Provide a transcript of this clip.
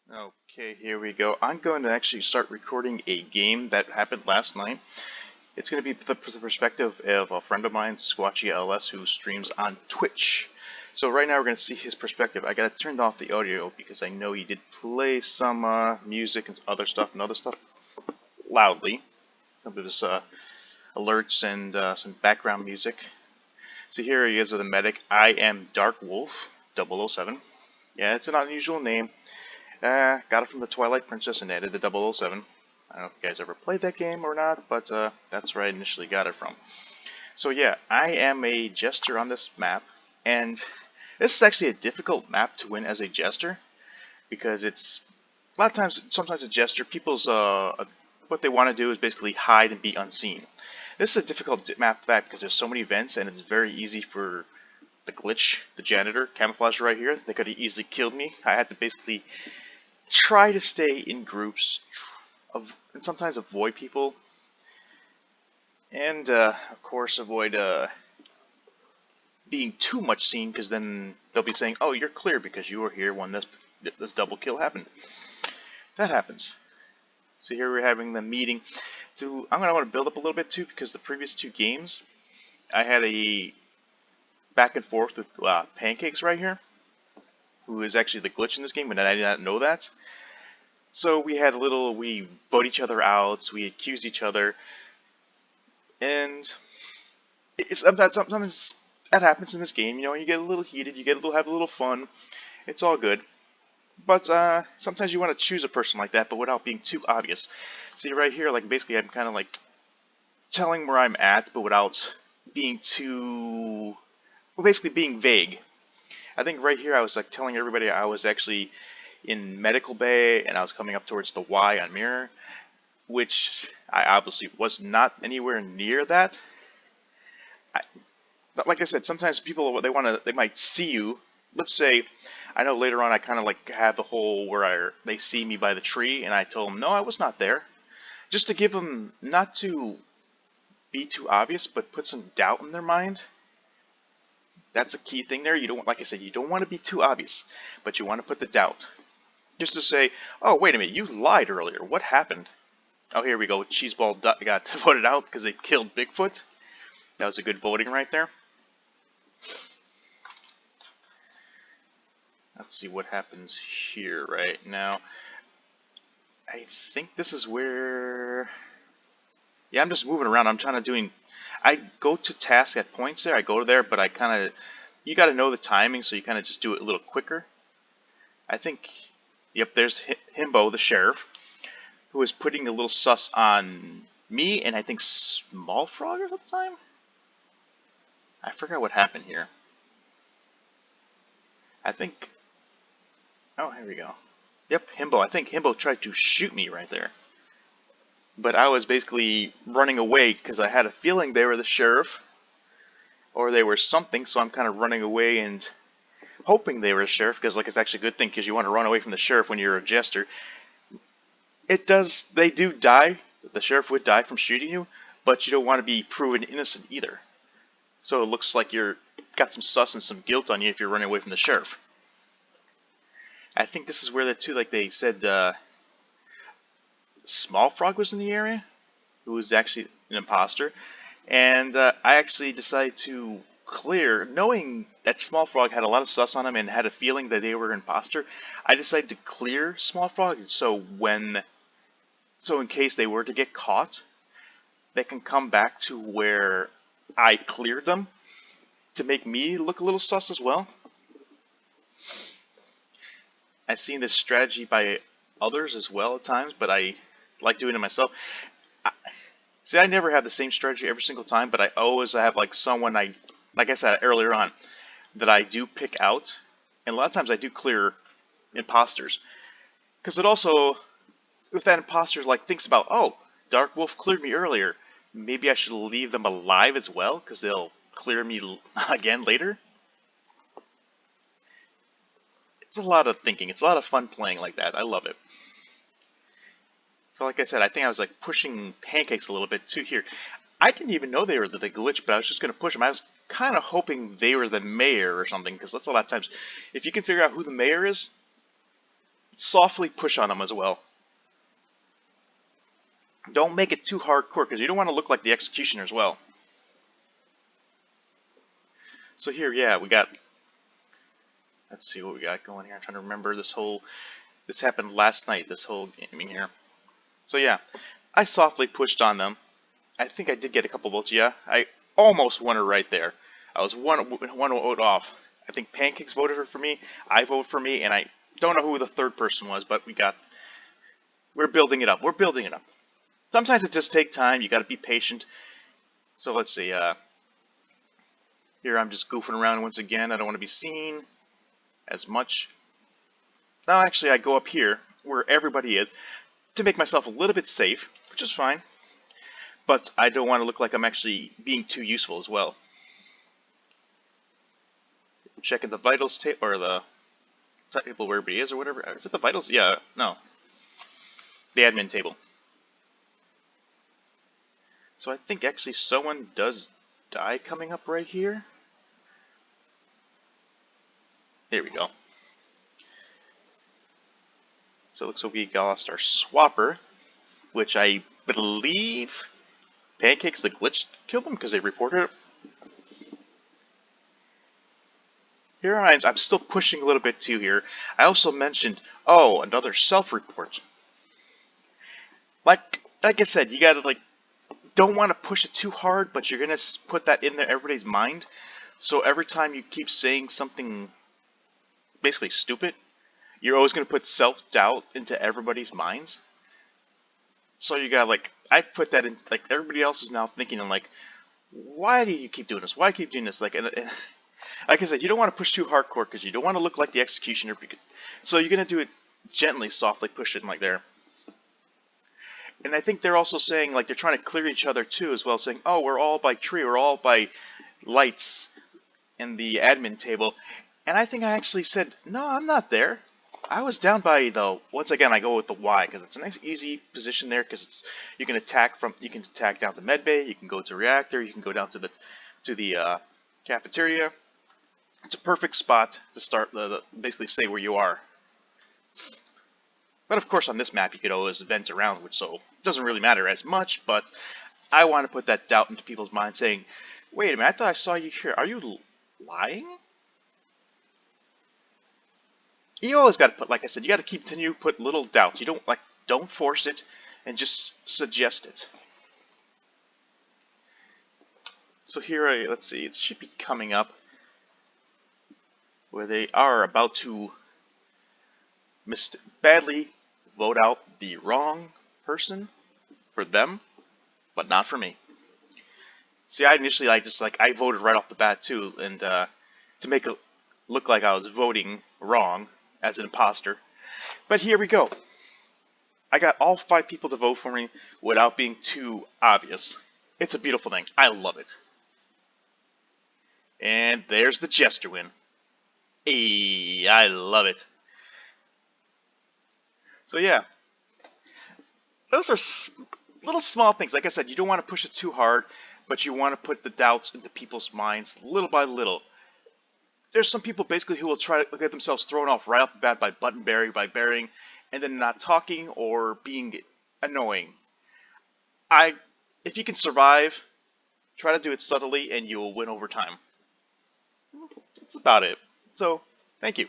Okay, here we go. I'm going to actually start recording a game that happened last night. It's going to be the perspective of a friend of mine, Squatchy LS, who streams on Twitch. So right now we're going to see his perspective. I got to turn off the audio because I know he did play some music and other stuff loudly. Some of his alerts and some background music. So here he is with a medic. I am Dark Wolf 007. Yeah, it's an unusual name. Got it from the Twilight Princess and added the 007. I don't know if you guys ever played that game or not, but that's where I initially got it from. So yeah, I am a Jester on this map, and this is actually a difficult map to win as a Jester, because it's a lot of times, sometimes a Jester, people's what they want to do is basically hide and be unseen. This is a difficult map for that because there's so many vents, and it's very easy for the glitch, the janitor, camouflage right here. They could have easily killed me. I had to basically try to stay in groups, and sometimes avoid people, and of course avoid being too much seen, because then they'll be saying, "Oh, you're clear because you were here when this double kill happened." That happens. So here we're having the meeting. So I'm gonna want to build up a little bit too, because the previous two games I had a back and forth with Pancakes right here, who is actually the glitch in this game, and I did not know that. So we bought each other out, we accused each other, and sometimes that happens in this game. You know, you get a little heated, have a little fun. It's all good. But sometimes you want to choose a person like that, but without being too obvious. See right here, like basically I'm kind of like telling where I'm at, but without being too, well, basically being vague. I think right here I was like telling everybody I was actually in medical bay and I was coming up towards the Y on mirror, which I obviously was not anywhere near that. I, like I said, sometimes people they might see you. Let's say, I know later on I kind of like have the whole where they see me by the tree, and I told them no, I was not there, just to give them not to be too obvious, but put some doubt in their mind. That's a key thing there. You don't, like I said, you don't want to be too obvious, but you want to put the doubt, just to say, oh wait a minute, you lied earlier. What happened? Oh, here we go. Cheeseball got voted out because they killed Bigfoot. That was a good voting right there. Let's see what happens here right now. I think this is where... Yeah, I'm just moving around. I'm trying to doing... I go to task at points there. I go there, but I kind of... You got to know the timing, so you kind of just do it a little quicker. I think... Yep, there's Himbo, the sheriff, who is putting a little sus on me, and I think Small Frog at the time? I forgot what happened here. I think... Oh, here we go. Yep, Himbo. I think Himbo tried to shoot me right there. But I was basically running away because I had a feeling they were the sheriff. Or they were something, so I'm kind of running away and hoping they were a sheriff, because like it's actually a good thing, because you want to run away from the sheriff when you're a jester. They do die, the sheriff would die from shooting you, but you don't want to be proven innocent either. So it looks like you're got some sus and some guilt on you if you're running away from the sheriff. I think this is where they said Small Frog was in the area, who was actually an imposter, and I actually decided to clear, knowing that Small Frog had a lot of sus on him and had a feeling that they were an imposter. I decided to clear Small Frog, so in case they were to get caught, they can come back to where I cleared them to make me look a little sus as well. I've seen this strategy by others as well at times, but I like doing it myself. See, I never have the same strategy every single time, but I always have like someone like I said earlier on, that I do pick out, and a lot of times I do clear imposters, because it also, if that imposter like thinks about, oh, Dark Wolf cleared me earlier, maybe I should leave them alive as well, because they'll clear me again later. It's a lot of thinking. It's a lot of fun playing like that. I love it. So like I said, I think I was like pushing Pancakes a little bit too here. I didn't even know they were the glitch, but I was just going to push them. I was kind of hoping they were the mayor or something, because that's a lot of times. If you can figure out who the mayor is, softly push on them as well. Don't make it too hardcore because you don't want to look like the executioner as well. So here, yeah, we got, let's see what we got going here. I'm trying to remember this happened last night, this whole gaming here. So yeah, I softly pushed on them. I think I did get a couple votes, yeah. I almost won her right there. I was one vote off. I think Pancakes voted for me, I voted for me, and I don't know who the third person was, but we're building it up. We're building it up. Sometimes it just takes time. You got to be patient. So let's see. Here I'm just goofing around once again. I don't want to be seen as much. Now actually I go up here where everybody is to make myself a little bit safe, which is fine. But I don't want to look like I'm actually being too useful as well. Checking the vitals table or the table where everybody is or whatever. Is it the vitals? Yeah, no. The admin table. So I think actually someone does die coming up right here. There we go. So it looks like we lost our swapper, which I believe Pancakes the glitch killed them because they reported it. Here I'm still pushing a little bit too here. I also mentioned, oh, another self-report. Like I said, you gotta don't want to push it too hard, but you're gonna put that in everybody's mind. So every time you keep saying something basically stupid, you're always gonna put self-doubt into everybody's minds. So you got I put that in everybody else is now thinking I'm why do you keep doing this? Why keep doing this? And like I said, you don't want to push too hardcore because you don't want to look like the executioner. So you're gonna do it gently, softly, push it there. And I think they're also saying they're trying to clear each other too as well, saying, oh, we're all by tree, we're all by lights in the admin table. And I think I actually said, no, I'm not there. I was down by once again I go with the Y because it's a nice easy position there because you can attack down to medbay, you can go to reactor, you can go down to the cafeteria. It's a perfect spot to start basically say where you are. But of course on this map you could always vent around, which so it doesn't really matter as much, but I want to put that doubt into people's minds saying, wait a minute, I thought I saw you here. Are you lying? You always got to put, like I said, you got to continue to put little doubts. You don't force it, and just suggest it. So here, let's see, it should be coming up where they are about to badly vote out the wrong person for them, but not for me. See, I initially I voted right off the bat too, and to make it look like I was voting wrong as an imposter. But here we go. I got all 5 people to vote for me without being too obvious. It's a beautiful thing. I love it. And there's the Jester win. Hey, I love it. So yeah, those are little small things. Like I said, you don't want to push it too hard, but you want to put the doubts into people's minds little by little. There's some people basically who will try to get themselves thrown off right off the bat by button burying, and then not talking or being annoying. If you can survive, try to do it subtly and you will win over time. That's about it. So, thank you.